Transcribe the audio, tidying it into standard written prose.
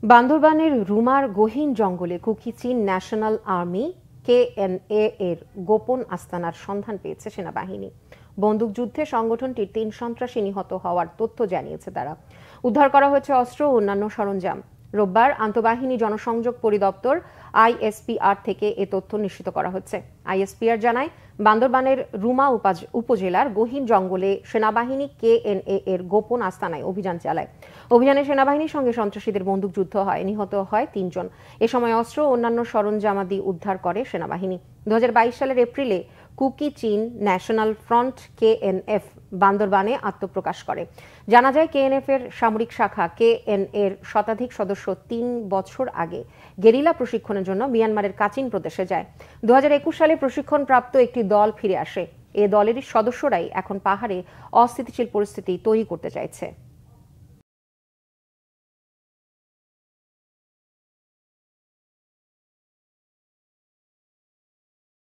বান্দরবানের রুমার গহীন জঙ্গলে কুকি চীন ন্যাশনাল আর্মি কেএনএ এর গোপন আস্তানার সন্ধান পেয়েছে সেনাবাহিনী। বন্দুকযুদ্ধে সংগঠনটির ৩ সন্ত্রাসী নিহত হওয়ার তথ্য জানিয়েছে তারা। উদ্ধার করা হয়েছে অস্ত্র ও অন্যান্য সরঞ্জাম। রোববার আন্তঃবাহিনী জনসংযোগ পরিদপ্তর আইএসপিআর থেকে এ তথ্য নিশ্চিত করা হচ্ছে। আইএসপিআর জানায়, বান্দরবানের রুমা উপজেলার গহীন জঙ্গলে সেনাবাহিনী কেএনএ এর গোপন আস্তানায় অভিযান চালায়। অভিযানে সেনাবাহিনীর সঙ্গে সন্ত্রাসীদের বন্দুকযুদ্ধ হয়, নিহত হয় ৩ জন। এ সময় অস্ত্র ও অন্যান্য সরঞ্জামাদি উদ্ধার করে সেনাবাহিনী। ২০২২ সালের এপ্রিলে কুকি চীন ন্যাশনাল ফ্রন্ট কেএনএফ বান্দরবানে আত্মপ্রকাশ করে। জানা যায়, কেএনএফ এর সামরিক শাখা কেএনএ এর শতাধিক সদস্য ৩ বছর আগে গেরিলা প্রশিক্ষণের জন্য মিয়ানমারের কাচিন প্রদেশে যায়। ২০২১ সালে প্রশিক্ষণপ্রাপ্ত একটি দল ফিরে আসে। এ দলের সদস্যরাই এখন পাহাড়ে অস্থিতিশীল পরিস্থিতি তৈরি করতে চাইছে।